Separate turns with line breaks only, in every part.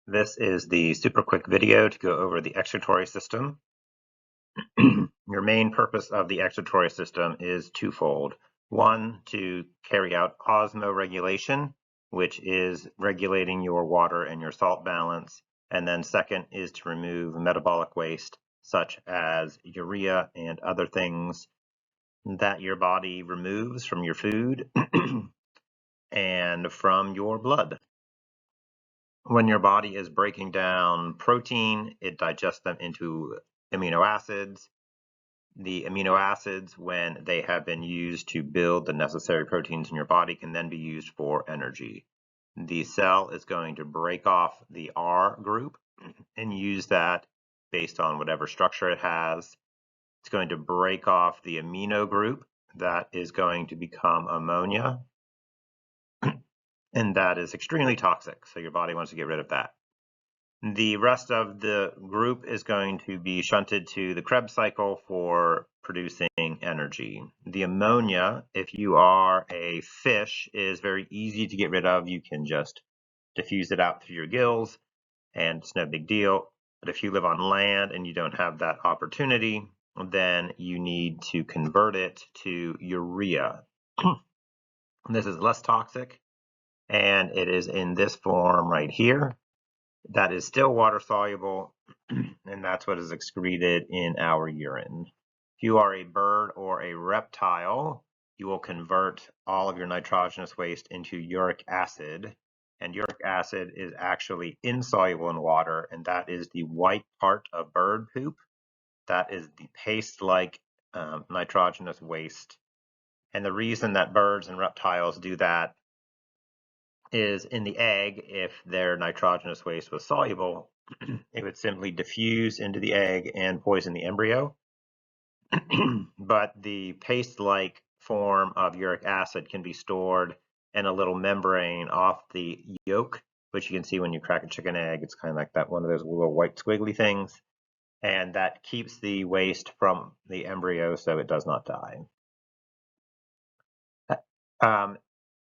This is the super quick video to go over the excretory system. Your main purpose of the excretory system is twofold. One, to carry out osmoregulation, which is regulating your water and your salt balance. And then second is to remove metabolic waste, such as urea and other things that your body removes from your food and from your blood. When your body is breaking down protein, it digests them into amino acids. The amino acids, when they have been used to build the necessary proteins in your body, can then be used for energy. The cell is going to break off the R group and use that based on whatever structure it has. It's going to break off the amino group that is going to become ammonia, and that is extremely toxic, so your body wants to get rid of that. The rest of the group is going to be shunted to the Krebs cycle for producing energy. The ammonia, if you are a fish, is very easy to get rid of. You can just diffuse it out through your gills, and it's no big deal. But if you live on land and you don't have that opportunity, then you need to convert it to urea. This is less toxic, and it is in this form right here. That is still water soluble, and that's what is excreted in our urine. If you are a bird or a reptile, you will convert all of your nitrogenous waste into uric acid, and uric acid is actually insoluble in water, and that is the white part of bird poop. That is the paste-like nitrogenous waste. And the reason that birds and reptiles do that is in the egg, if their nitrogenous waste was soluble, it would simply diffuse into the egg and poison the embryo. But the paste-like form of uric acid can be stored in a little membrane off the yolk, which you can see when you crack a chicken egg. It's kind of like that, one of those little white squiggly things. And that keeps the waste from the embryo so it does not die.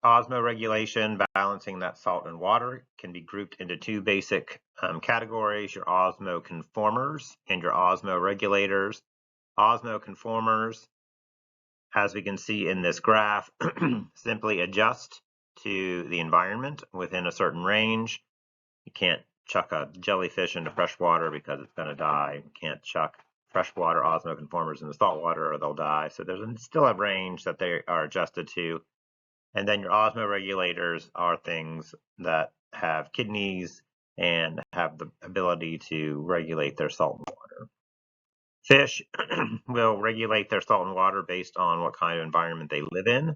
Osmoregulation, balancing that salt and water, can be grouped into two basic categories: your osmoconformers and your osmoregulators. Osmoconformers, as we can see in this graph, simply adjust to the environment within a certain range. You can't chuck a jellyfish into fresh water because it's going to die. You can't chuck freshwater osmoconformers into salt water or they'll die. So there's still a range that they are adjusted to. And then your osmoregulators are things that have kidneys and have the ability to regulate their salt and water. Fish will regulate their salt and water based on what kind of environment they live in.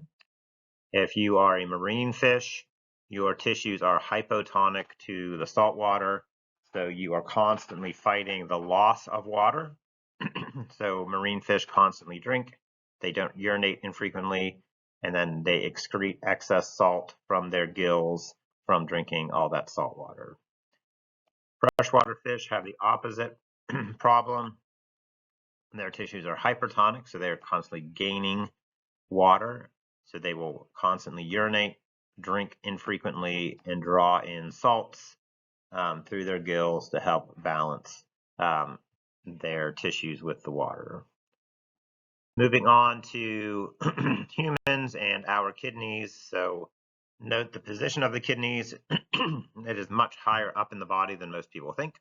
If you are a marine fish, your tissues are hypotonic to the salt water, so you are constantly fighting the loss of water. So marine fish constantly drink, they don't urinate infrequently, and then they excrete excess salt from their gills from drinking all that salt water. Freshwater fish have the opposite problem. Their tissues are hypertonic, so they're constantly gaining water, so they will constantly urinate, drink infrequently, and draw in salts through their gills to help balance their tissues with the water. Moving on to humans and our kidneys. So note the position of the kidneys. It is much higher up in the body than most people think.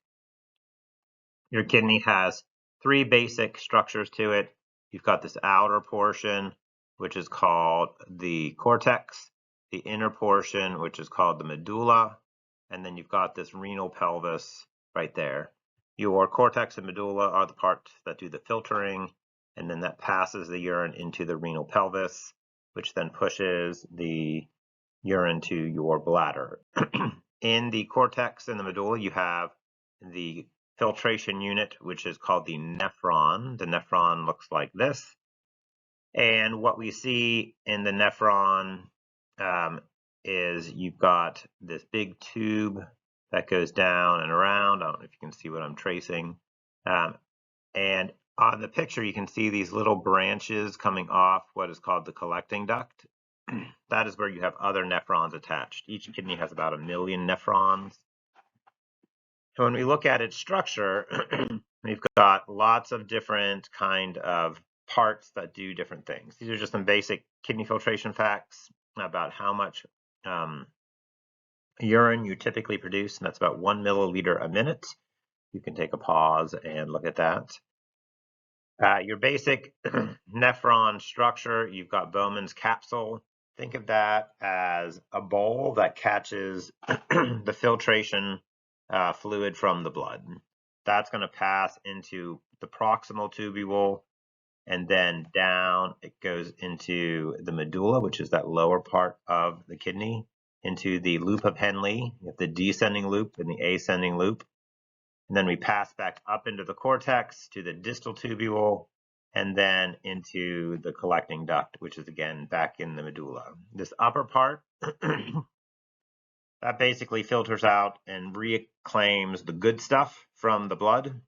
Your kidney has three basic structures to it. You've got this outer portion, which is called the cortex, the inner portion, which is called the medulla, and then you've got this renal pelvis right there. Your cortex and medulla are the parts that do the filtering, and then that passes the urine into the renal pelvis, which then pushes the urine to your bladder. In the cortex and the medulla, you have the filtration unit, which is called the nephron. The nephron looks like this. And what we see in the nephron is you've got this big tube that goes down and around. I don't know if you can see what I'm tracing. And on the picture, you can see these little branches coming off what is called the collecting duct. That is where you have other nephrons attached. Each kidney has about 1 million nephrons. When we look at its structure, we've got lots of different kind of parts that do different things. These are just some basic kidney filtration facts about how much urine you typically produce, and that's about 1 milliliter a minute. You can take a pause and look at that. Your basic nephron structure, you've got Bowman's capsule. Think of that as a bowl that catches the filtration fluid from the blood. That's going to pass into the proximal tubule, and then down it goes into the medulla, which is that lower part of the kidney, into the loop of Henle, you have the descending loop and the ascending loop. And then we pass back up into the cortex to the distal tubule, and then into the collecting duct, which is again back in the medulla. This upper part, that basically filters out and reclaims the good stuff from the blood.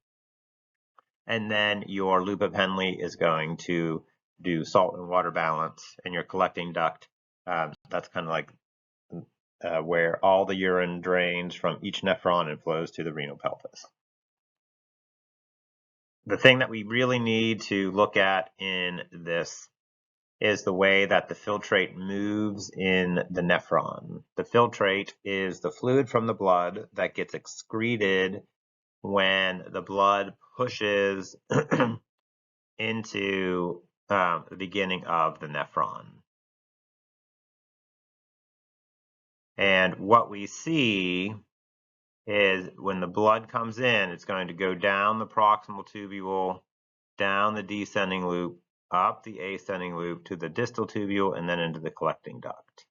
And then your loop of Henle is going to do salt and water balance, and your collecting duct, that's kind of like where all the urine drains from each nephron and flows to the renal pelvis. The thing that we really need to look at in this is the way that the filtrate moves in the nephron. The filtrate is the fluid from the blood that gets excreted when the blood pushes into the beginning of the nephron. And what we see is when the blood comes in, it's going to go down the proximal tubule, down the descending loop, up the ascending loop to the distal tubule, and then into the collecting duct.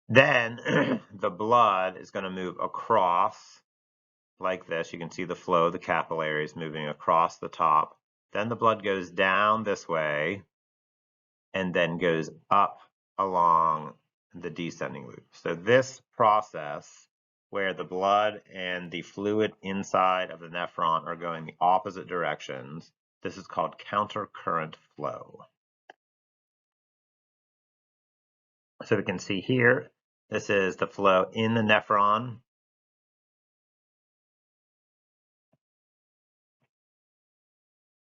Then the blood is going to move across like this. You can see the flow of the capillaries moving across the top. Then the blood goes down this way and then goes up along the descending loop. So this process where the blood and the fluid inside of the nephron are going the opposite directions, this is called countercurrent flow. So we can see here, this is the flow in the nephron.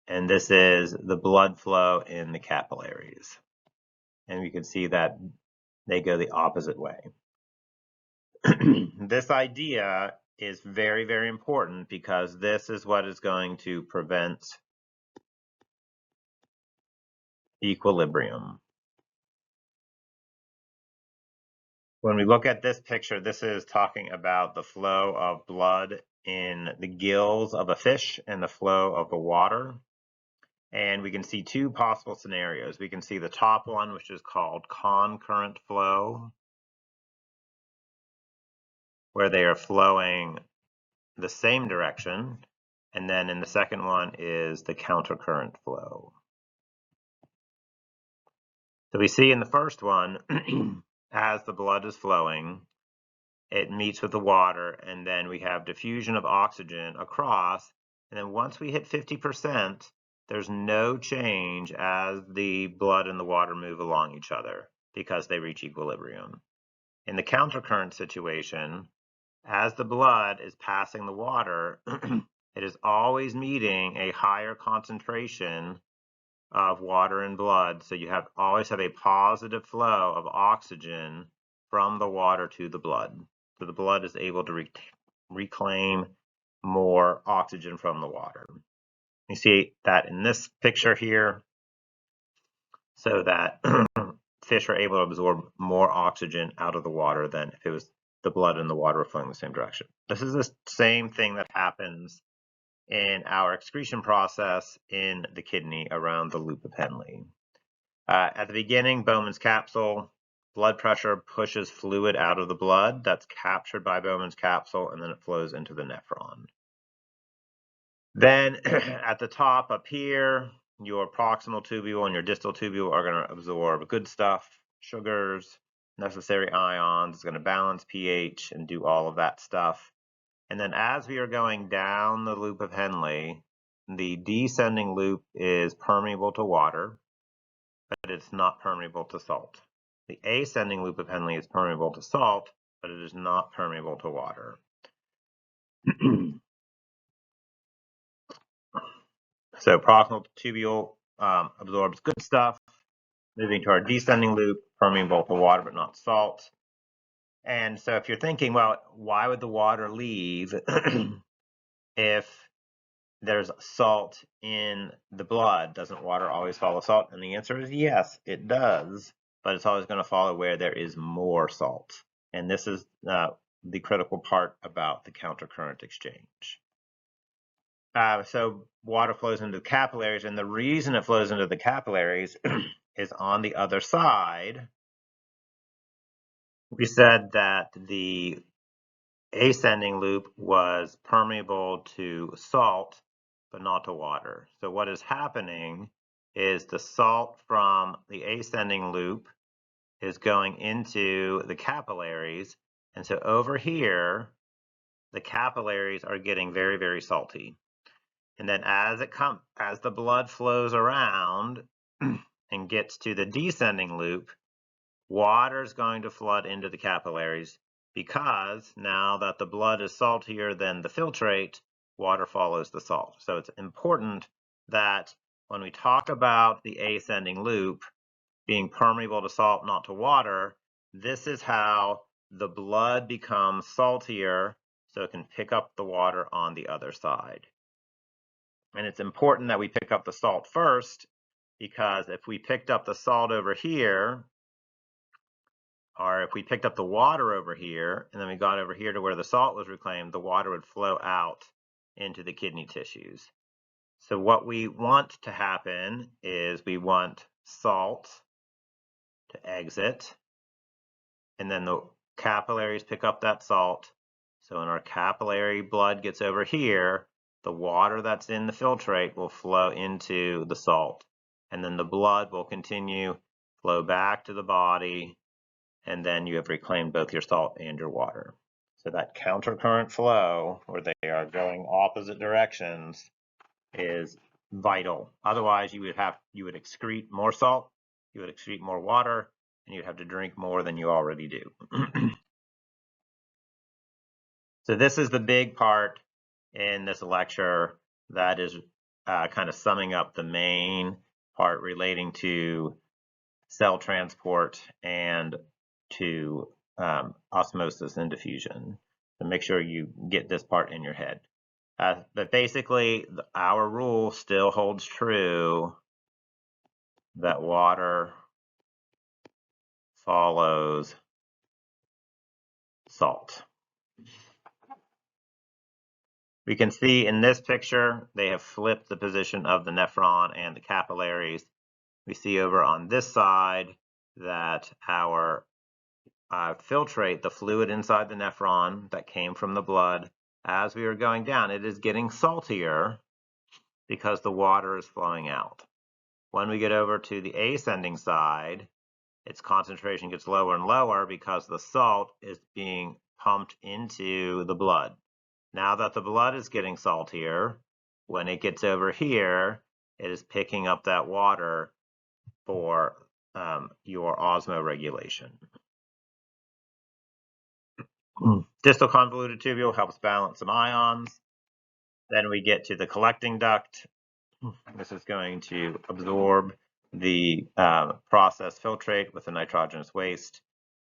And this is the blood flow in the capillaries. And we can see that they go the opposite way. This idea is very, very important because this is what is going to prevent equilibrium. When we look at this picture, this is talking about the flow of blood in the gills of a fish and the flow of the water. And we can see two possible scenarios. We can see the top one, which is called concurrent flow, where they are flowing the same direction. And then in the second one is the countercurrent flow. So we see in the first one, as the blood is flowing, it meets with the water, and then we have diffusion of oxygen across. And then once we hit 50%, there's no change as the blood and the water move along each other because they reach equilibrium. In the countercurrent situation, as the blood is passing the water, it is always meeting a higher concentration of water and blood, so you always have a positive flow of oxygen from the water to the blood. So the blood is able to reclaim more oxygen from the water. You see that in this picture here, so that fish are able to absorb more oxygen out of the water than if it was the blood and the water were flowing the same direction. This is the same thing that happens in our excretion process in the kidney around the loop of Henle. At the beginning, Bowman's capsule, blood pressure pushes fluid out of the blood. That's captured by Bowman's capsule, and then it flows into the nephron. Then at the top up here, your proximal tubule and your distal tubule are going to absorb good stuff, sugars, necessary ions. It's going to balance pH and do all of that stuff. And then as we are going down the loop of Henle, the descending loop is permeable to water, but it's not permeable to salt. The ascending loop of Henle is permeable to salt, but it is not permeable to water. So proximal tubule absorbs good stuff. Moving to our descending loop, permeable to water but not salt. And so if you're thinking, well, why would the water leave if there's salt in the blood? Doesn't water always follow salt? And the answer is yes, it does, but it's always going to follow where there is more salt. And this is the critical part about the countercurrent exchange. So water flows into the capillaries, and the reason it flows into the capillaries is on the other side. We said that the ascending loop was permeable to salt, but not to water. So what is happening is the salt from the ascending loop is going into the capillaries. And so over here, the capillaries are getting very, very salty. And then as the blood flows around and gets to the descending loop, water is going to flood into the capillaries, because now that the blood is saltier than the filtrate, water follows the salt. So it's important that when we talk about the ascending loop being permeable to salt, not to water, this is how the blood becomes saltier so it can pick up the water on the other side. And it's important that we pick up the salt first, because if we picked up the salt over here, or if we picked up the water over here, and then we got over here to where the salt was reclaimed, the water would flow out into the kidney tissues. So what we want to happen is we want salt to exit, and then the capillaries pick up that salt. So when our capillary blood gets over here, the water that's in the filtrate will flow into the salt, and then the blood will continue flow back to the body, and then you have reclaimed both your salt and your water. So that countercurrent flow, where they are going opposite directions, is vital. Otherwise, you would excrete more salt, you would excrete more water, and you'd have to drink more than you already do. So this is the big part in this lecture that is kind of summing up the main part relating to cell transport and to osmosis and diffusion. So make sure you get this part in your head. But basically, our rule still holds true that water follows salt. We can see in this picture, they have flipped the position of the nephron and the capillaries. We see over on this side that our filtrate, the fluid inside the nephron that came from the blood, as we are going down, it is getting saltier because the water is flowing out. When we get over to the ascending side, its concentration gets lower and lower because the salt is being pumped into the blood. Now that the blood is getting saltier, when it gets over here, it is picking up that water for your osmoregulation. Distal convoluted tubule helps balance some ions. Then we get to the collecting duct. This is going to absorb the processed filtrate with the nitrogenous waste.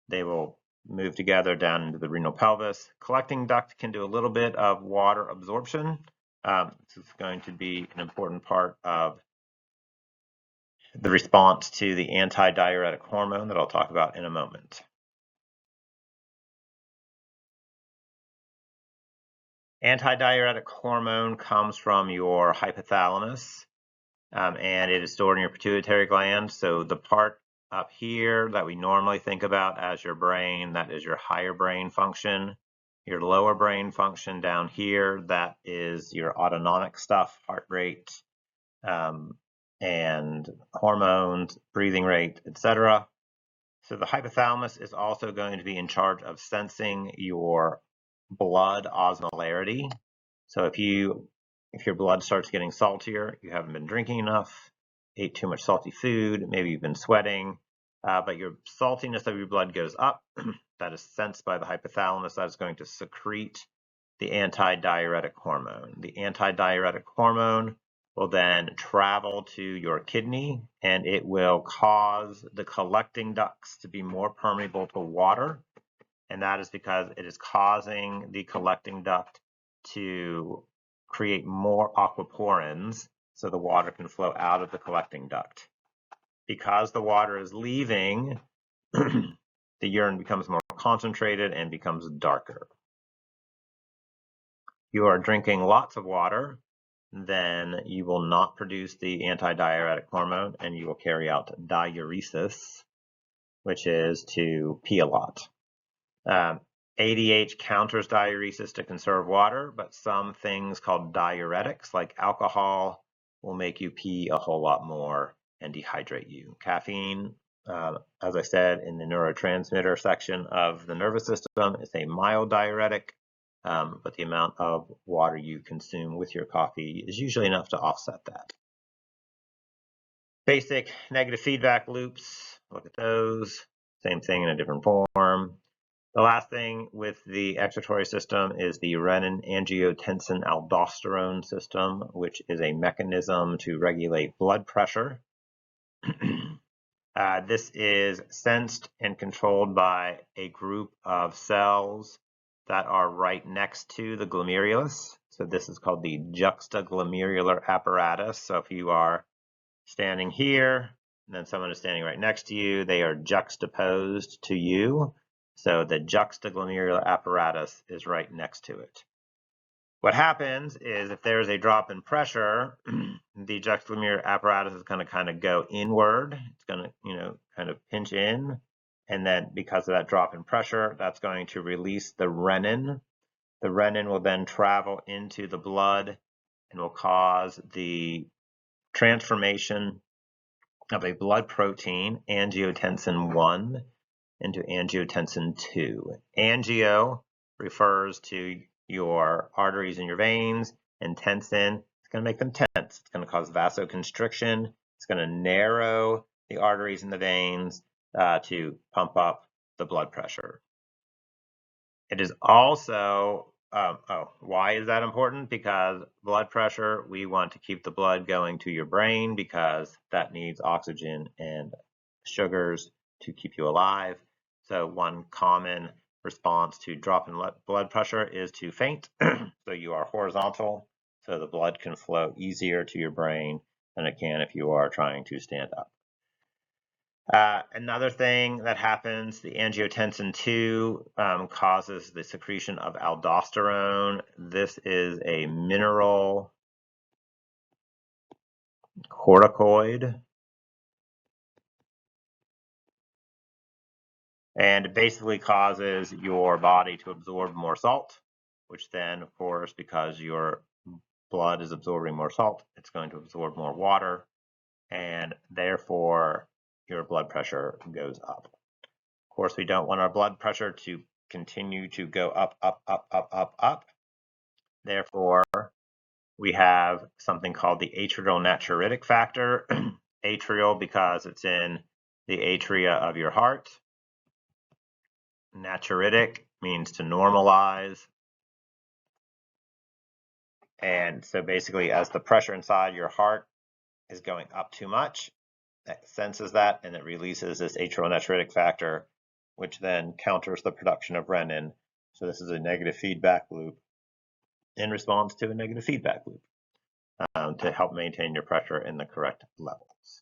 They will move together down into the renal pelvis. Collecting duct can do a little bit of water absorption. This is going to be an important part of the response to the antidiuretic hormone that I'll talk about in a moment. Antidiuretic hormone comes from your hypothalamus, and it is stored in your pituitary gland. So the part up here that we normally think about as your brain, that is your higher brain function. Your lower brain function down here, that is your autonomic stuff, heart rate, and hormones, breathing rate, etc. So the hypothalamus is also going to be in charge of sensing your blood osmolarity. So if your blood starts getting saltier, you haven't been drinking enough, ate too much salty food, maybe you've been sweating, but your saltiness of your blood goes up. That is sensed by the hypothalamus. That is going to secrete the antidiuretic hormone. The antidiuretic hormone will then travel to your kidney, and it will cause the collecting ducts to be more permeable to water, and that is because it is causing the collecting duct to create more aquaporins so the water can flow out of the collecting duct. Because the water is leaving, the urine becomes more concentrated and becomes darker. If you are drinking lots of water, then you will not produce the antidiuretic hormone and you will carry out diuresis, which is to pee a lot. ADH counters diuresis to conserve water, but some things called diuretics, like alcohol, will make you pee a whole lot more and dehydrate you. Caffeine, as I said in the neurotransmitter section of the nervous system, is a mild diuretic, but the amount of water you consume with your coffee is usually enough to offset that. Basic negative feedback loops, look at those. Same thing in a different form. The last thing with the excretory system is the renin-angiotensin-aldosterone system, which is a mechanism to regulate blood pressure. This is sensed and controlled by a group of cells that are right next to the glomerulus. So this is called the juxtaglomerular apparatus. So if you are standing here, and then someone is standing right next to you, they are juxtaposed to you. So the juxtaglomerular apparatus is right next to it. What happens is if there's a drop in pressure, the juxtaglomerular apparatus is going to kind of go inward. It's going to, kind of pinch in. And then because of that drop in pressure, that's going to release the renin. The renin will then travel into the blood and will cause the transformation of a blood protein, angiotensin 1, into angiotensin 2. Angio refers to your arteries and your veins, and tensin, it's going to make them tense. It's going to cause vasoconstriction. It's going to narrow the arteries and the veins to pump up the blood pressure. It is also, why is that important? Because blood pressure, we want to keep the blood going to your brain because that needs oxygen and sugars to keep you alive. So one common response to drop in blood pressure is to faint. So you are horizontal, so the blood can flow easier to your brain than it can if you are trying to stand up. Another thing that happens, the angiotensin 2 causes the secretion of aldosterone. This is a mineral corticoid. And it basically causes your body to absorb more salt, which then, of course, because your blood is absorbing more salt, it's going to absorb more water, and therefore your blood pressure goes up. Of course, we don't want our blood pressure to continue to go up, up, up, up, up, up. Therefore, we have something called the atrial natriuretic factor. Atrial because it's in the atria of your heart. Natriuretic means to normalize. And so basically, as the pressure inside your heart is going up too much, it senses that and it releases this atrial natriuretic factor, which then counters the production of renin. So this is a negative feedback loop in response to a negative feedback loop to help maintain your pressure in the correct levels.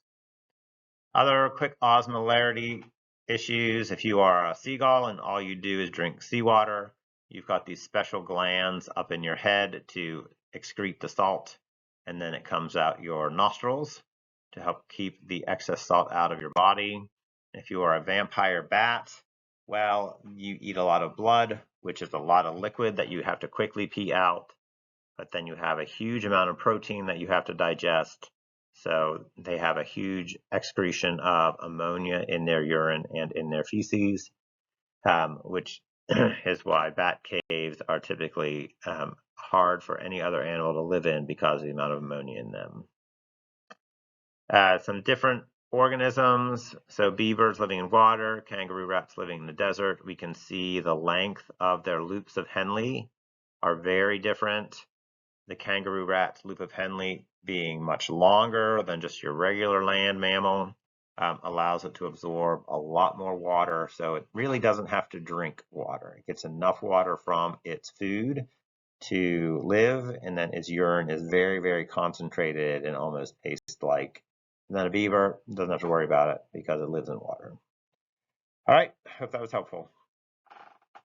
Other quick osmolarity issues: if you are a seagull and all you do is drink seawater, you've got these special glands up in your head to excrete the salt, and then it comes out your nostrils to help keep the excess salt out of your body. If you are a vampire bat, well, you eat a lot of blood, which is a lot of liquid that you have to quickly pee out, but then you have a huge amount of protein that you have to digest. So they have a huge excretion of ammonia in their urine and in their feces, which is why bat caves are typically hard for any other animal to live in because of the amount of ammonia in them. Some different organisms, so beavers living in water, kangaroo rats living in the desert, we can see the length of their loops of Henle are very different. The kangaroo rat's loop of Henle being much longer than just your regular land mammal, allows it to absorb a lot more water, so it really doesn't have to drink water. It gets enough water from its food to live, and then its urine is very, very concentrated and almost paste-like. And then a beaver doesn't have to worry about it because it lives in water. All right, hope that was helpful.